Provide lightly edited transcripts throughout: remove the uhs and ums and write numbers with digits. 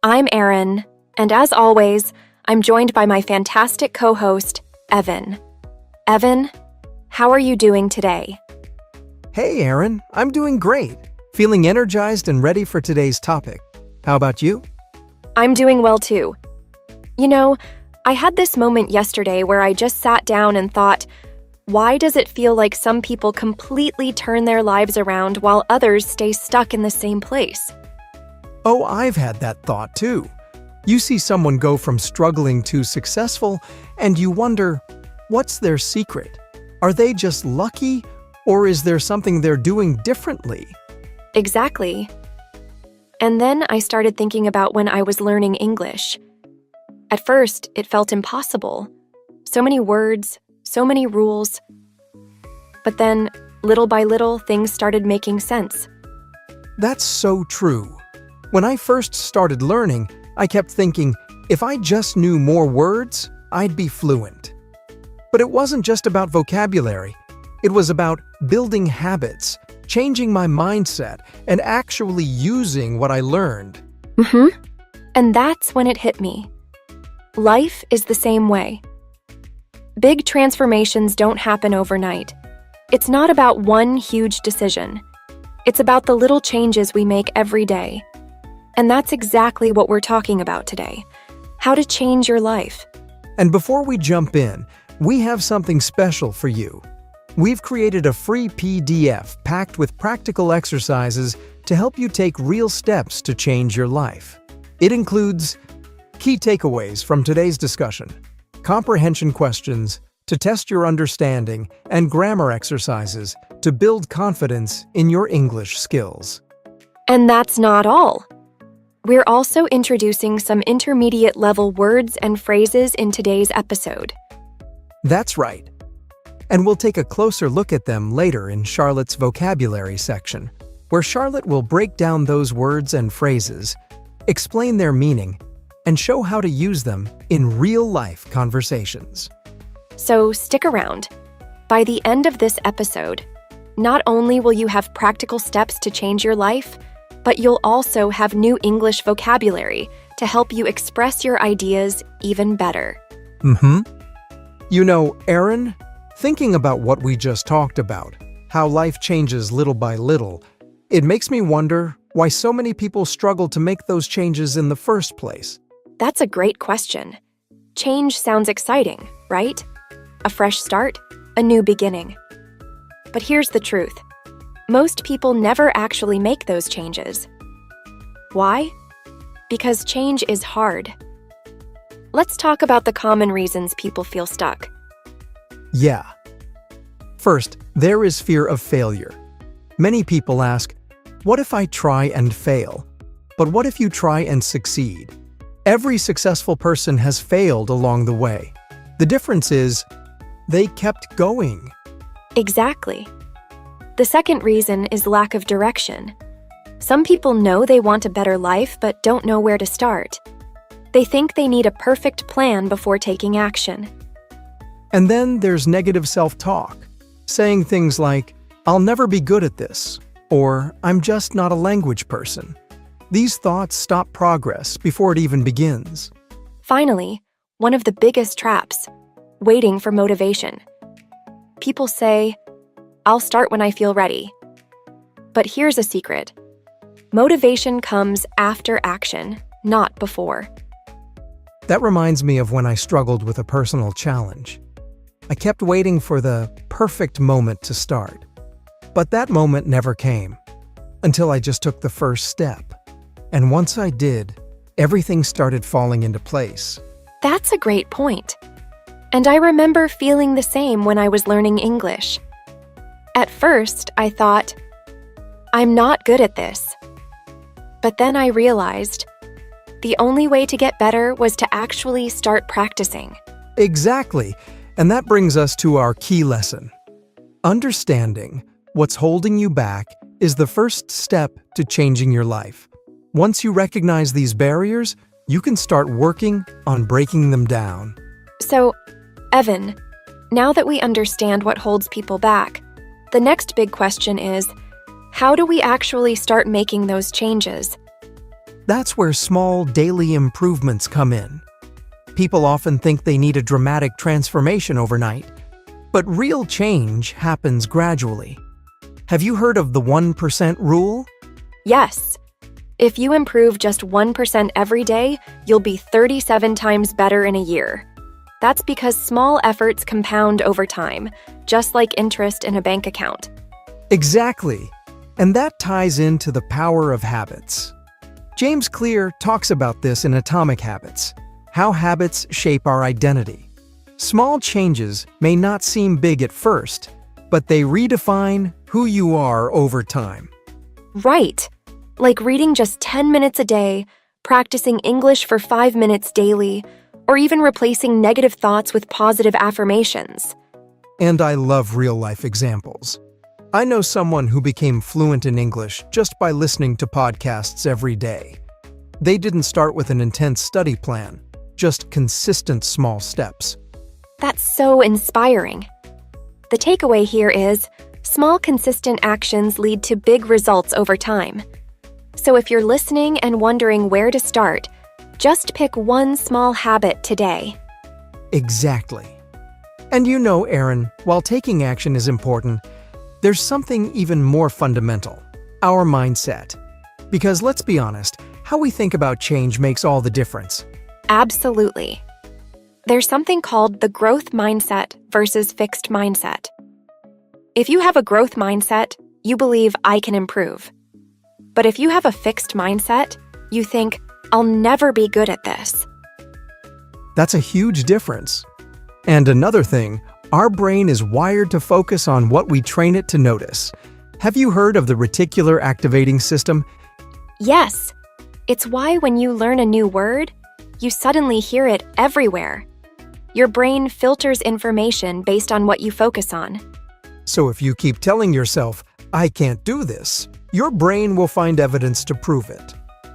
I'm Erin, and as always, I'm joined by my fantastic co-host, Evan. Evan, how are you doing today? Hey, Erin, I'm doing great. Feeling energized and ready for today's topic. How about you? I'm doing well too. You know, I had this moment yesterday where I just sat down and thought, why does it feel like some people completely turn their lives around while others stay stuck in the same place? Oh, I've had that thought too. You see someone go from struggling to successful, and you wonder, what's their secret? Are they just lucky, or is there something they're doing differently? Exactly. And then I started thinking about when I was learning English. At first, it felt impossible. So many words, so many rules. But then, little by little, things started making sense. That's so true. When I first started learning, I kept thinking, if I just knew more words, I'd be fluent. But it wasn't just about vocabulary. It was about building habits, changing my mindset, and actually using what I learned. And that's when it hit me. Life is the same way. Big transformations don't happen overnight. It's not about one huge decision. It's about the little changes we make every day. And that's exactly what we're talking about today. How to change your life. And before we jump in, we have something special for you. We've created a free PDF packed with practical exercises to help you take real steps to change your life. It includes key takeaways from today's discussion, comprehension questions to test your understanding, and grammar exercises to build confidence in your English skills. And that's not all. We're also introducing some intermediate-level words and phrases in today's episode. That's right. And we'll take a closer look at them later in Charlotte's vocabulary section, where Charlotte will break down those words and phrases, explain their meaning, and show how to use them in real-life conversations. So stick around. By the end of this episode, not only will you have practical steps to change your life, but you'll also have new English vocabulary to help you express your ideas even better. You know, Erin, thinking about what we just talked about, how life changes little by little, it makes me wonder why so many people struggle to make those changes in the first place. That's a great question. Change sounds exciting, right? A fresh start, a new beginning. But here's the truth. Most people never actually make those changes. Why? Because change is hard. Let's talk about the common reasons people feel stuck. Yeah. First, there is fear of failure. Many people ask, what if I try and fail? But what if you try and succeed? Every successful person has failed along the way. The difference is, they kept going. Exactly. The second reason is lack of direction. Some people know they want a better life but don't know where to start. They think they need a perfect plan before taking action. And then there's negative self-talk, saying things like, I'll never be good at this, or I'm just not a language person. These thoughts stop progress before it even begins. Finally, one of the biggest traps, waiting for motivation. People say, I'll start when I feel ready. But here's a secret. Motivation comes after action, not before. That reminds me of when I struggled with a personal challenge. I kept waiting for the perfect moment to start. But that moment never came, until I just took the first step. And once I did, everything started falling into place. That's a great point. And I remember feeling the same when I was learning English. At first, I thought, I'm not good at this. But then I realized, the only way to get better was to actually start practicing. Exactly. And that brings us to our key lesson. Understanding what's holding you back is the first step to changing your life. Once you recognize these barriers, you can start working on breaking them down. So, Evan, now that we understand what holds people back, the next big question is, how do we actually start making those changes? That's where small daily improvements come in. People often think they need a dramatic transformation overnight, but real change happens gradually. Have you heard of the 1% rule? Yes. If you improve just 1% every day, you'll be 37 times better in a year. That's because small efforts compound over time, just like interest in a bank account. Exactly. And that ties into the power of habits. James Clear talks about this in Atomic Habits, how habits shape our identity. Small changes may not seem big at first, but they redefine who you are over time. Right. Like reading just 10 minutes a day, practicing English for 5 minutes daily, or even replacing negative thoughts with positive affirmations. And I love real-life examples. I know someone who became fluent in English just by listening to podcasts every day. They didn't start with an intense study plan, just consistent small steps. That's so inspiring. The takeaway here is, small consistent actions lead to big results over time. So if you're listening and wondering where to start, just pick one small habit today. Exactly. And you know, Aaron, while taking action is important, there's something even more fundamental, our mindset. Because let's be honest, how we think about change makes all the difference. Absolutely. There's something called the growth mindset versus fixed mindset. If you have a growth mindset, you believe I can improve. But if you have a fixed mindset, you think, I'll never be good at this. That's a huge difference. And another thing, our brain is wired to focus on what we train it to notice. Have you heard of the reticular activating system? Yes. It's why when you learn a new word, you suddenly hear it everywhere. Your brain filters information based on what you focus on. So if you keep telling yourself, I can't do this, your brain will find evidence to prove it.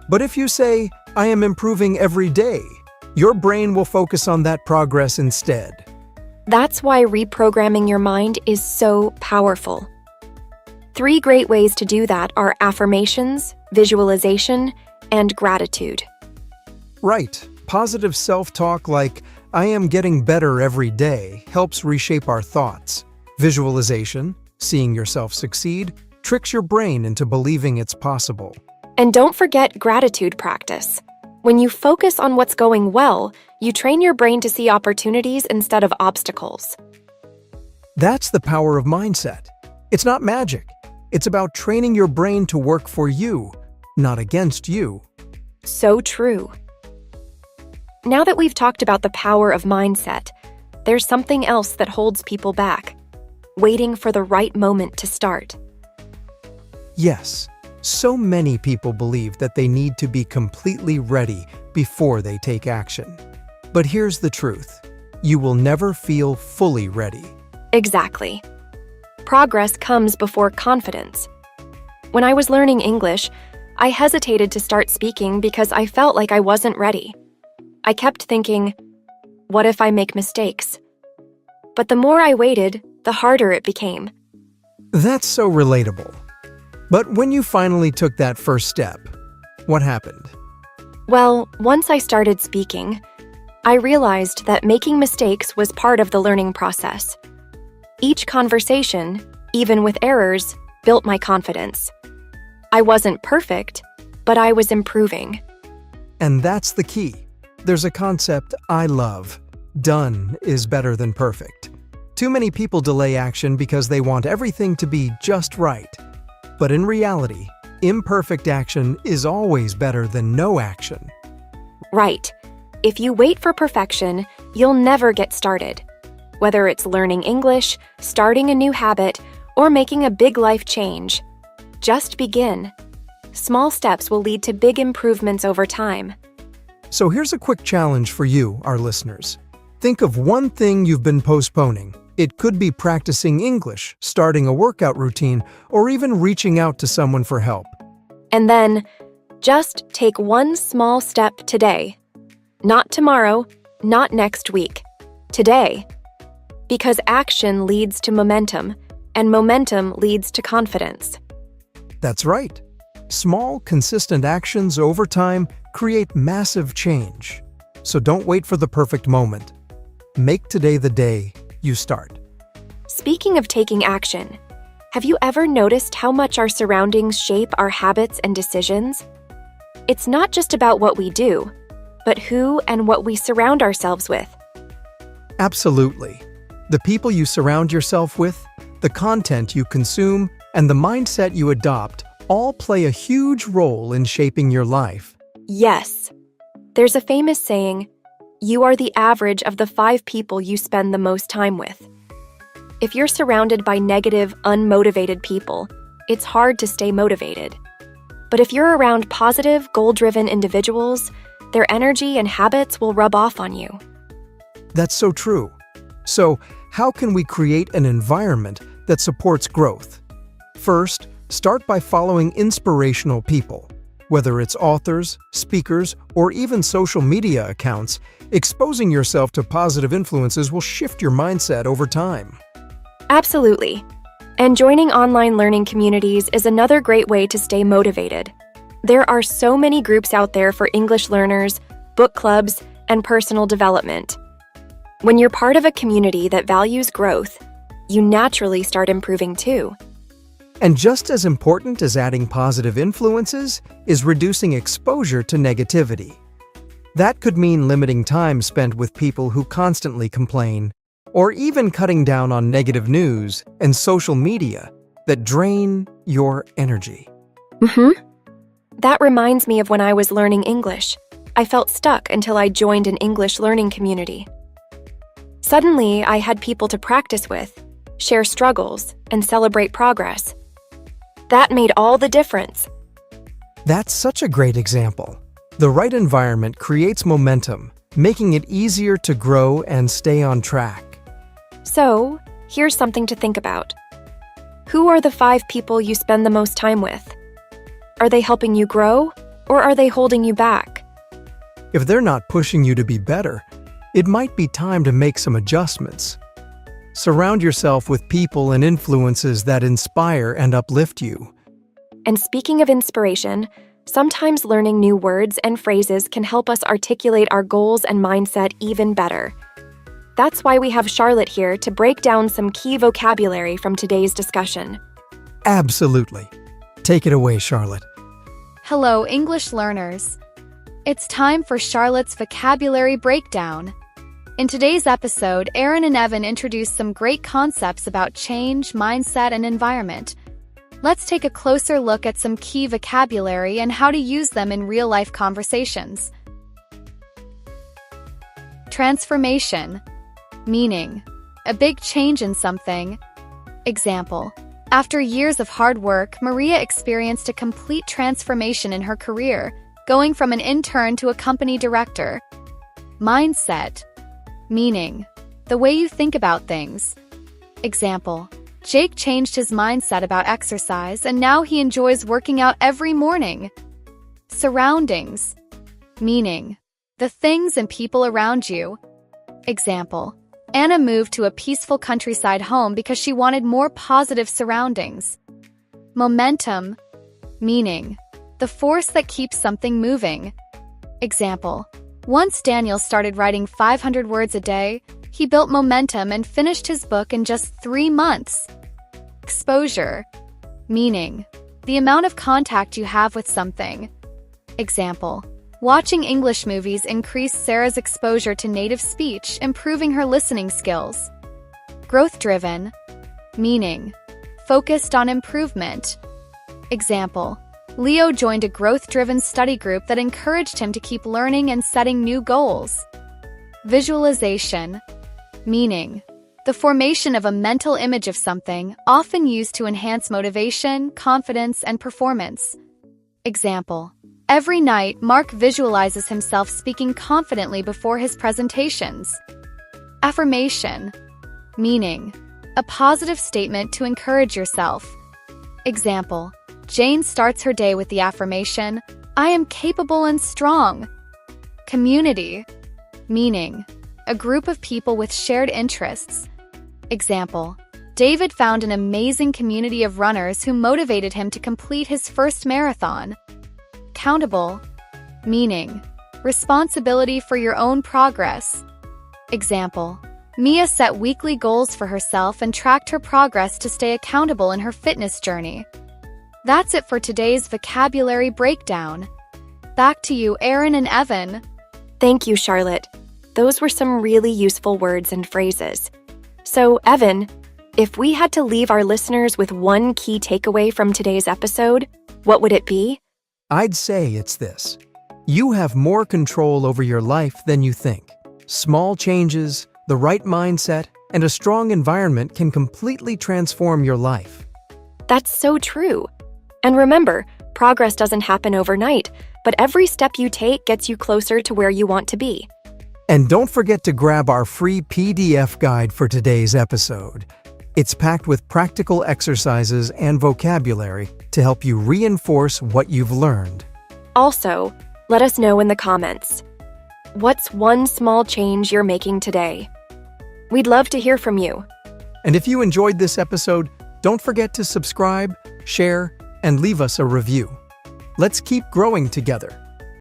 But if you say, I am improving every day, your brain will focus on that progress instead. That's why reprogramming your mind is so powerful. 3 great ways to do that are affirmations, visualization, and gratitude. Right. Positive self-talk like, I am getting better every day, helps reshape our thoughts. Visualization, seeing yourself succeed, tricks your brain into believing it's possible. And don't forget gratitude practice. When you focus on what's going well, you train your brain to see opportunities instead of obstacles. That's the power of mindset. It's not magic. It's about training your brain to work for you, not against you. So true. Now that we've talked about the power of mindset, there's something else that holds people back: waiting for the right moment to start. Yes, so many people believe that they need to be completely ready before they take action. But here's the truth: you will never feel fully ready. Exactly. Progress comes before confidence. When I was learning English, I hesitated to start speaking because I felt like I wasn't ready. I kept thinking, what if I make mistakes? But the more I waited, the harder it became. That's so relatable. But when you finally took that first step, what happened? Well, once I started speaking, I realized that making mistakes was part of the learning process. Each conversation, even with errors, built my confidence. I wasn't perfect, but I was improving. And that's the key. There's a concept I love: done is better than perfect. Too many people delay action because they want everything to be just right. But in reality, imperfect action is always better than no action. Right. If you wait for perfection, you'll never get started. Whether it's learning English, starting a new habit, or making a big life change, just begin. Small steps will lead to big improvements over time. So here's a quick challenge for you, our listeners. Think of one thing you've been postponing. It could be practicing English, starting a workout routine, or even reaching out to someone for help. And then, just take one small step today. Not tomorrow, not next week. Today. Because action leads to momentum, and momentum leads to confidence. That's right. Small, consistent actions over time create massive change. So don't wait for the perfect moment. Make today the day you start. Speaking of taking action, have you ever noticed how much our surroundings shape our habits and decisions? It's not just about what we do, but who and what we surround ourselves with. Absolutely. The people you surround yourself with, the content you consume, and the mindset you adopt all play a huge role in shaping your life. Yes. There's a famous saying, "You are the average of the 5 people you spend the most time with." If you're surrounded by negative, unmotivated people, it's hard to stay motivated. But if you're around positive, goal-driven individuals, their energy and habits will rub off on you. That's so true. So, how can we create an environment that supports growth? First, start by following inspirational people. Whether it's authors, speakers, or even social media accounts, exposing yourself to positive influences will shift your mindset over time. Absolutely. And joining online learning communities is another great way to stay motivated. There are so many groups out there for English learners, book clubs, and personal development. When you're part of a community that values growth, you naturally start improving too. And just as important as adding positive influences is reducing exposure to negativity. That could mean limiting time spent with people who constantly complain, or even cutting down on negative news and social media that drain your energy. That reminds me of when I was learning English. I felt stuck until I joined an English learning community. Suddenly, I had people to practice with, share struggles, and celebrate progress. That made all the difference. That's such a great example. The right environment creates momentum, making it easier to grow and stay on track. So, here's something to think about. Who are the 5 people you spend the most time with? Are they helping you grow, or are they holding you back? If they're not pushing you to be better, it might be time to make some adjustments. Surround yourself with people and influences that inspire and uplift you. And speaking of inspiration, sometimes learning new words and phrases can help us articulate our goals and mindset even better. That's why we have Charlotte here to break down some key vocabulary from today's discussion. Absolutely. Take it away, Charlotte. Hello, English learners. It's time for Charlotte's vocabulary breakdown. In today's episode, Aaron and Evan introduced some great concepts about change, mindset, and environment. Let's take a closer look at some key vocabulary and how to use them in real-life conversations. Transformation. Meaning, a big change in something. Example, after years of hard work, Maria experienced a complete transformation in her career, going from an intern to a company director. Mindset. Meaning, the way you think about things. Example, Jake changed his mindset about exercise and now he enjoys working out every morning. Surroundings. Meaning, the things and people around you. Example, Anna moved to a peaceful countryside home because she wanted more positive surroundings. Momentum. Meaning, the force that keeps something moving. Example, once Daniel started writing 500 words a day, he built momentum and finished his book in just 3 months. Exposure. Meaning, the amount of contact you have with something. Example, watching English movies increased Sarah's exposure to native speech, improving her listening skills. Growth-driven. Meaning, focused on improvement. Example, Leo joined a growth-driven study group that encouraged him to keep learning and setting new goals. Visualization. Meaning, the formation of a mental image of something, often used to enhance motivation, confidence, and performance. Example, every night Mark visualizes himself speaking confidently before his presentations. Affirmation. Meaning, a positive statement to encourage yourself. Example, Jane starts her day with the affirmation, "I am capable and strong." Community. Meaning, a group of people with shared interests. Example, David found an amazing community of runners who motivated him to complete his first marathon. Accountable, meaning responsibility for your own progress. Example: Mia set weekly goals for herself and tracked her progress to stay accountable in her fitness journey. That's it for today's vocabulary breakdown. Back to you, Aaron and Evan. Thank you, Charlotte. Those were some really useful words and phrases. So, Evan, if we had to leave our listeners with one key takeaway from today's episode, what would it be? I'd say it's this. You have more control over your life than you think. Small changes, the right mindset, and a strong environment can completely transform your life. That's so true. And remember, progress doesn't happen overnight, but every step you take gets you closer to where you want to be. And don't forget to grab our free PDF guide for today's episode. It's packed with practical exercises and vocabulary to help you reinforce what you've learned. Also, let us know in the comments. What's one small change you're making today? We'd love to hear from you. And if you enjoyed this episode, don't forget to subscribe, share, and leave us a review. Let's keep growing together.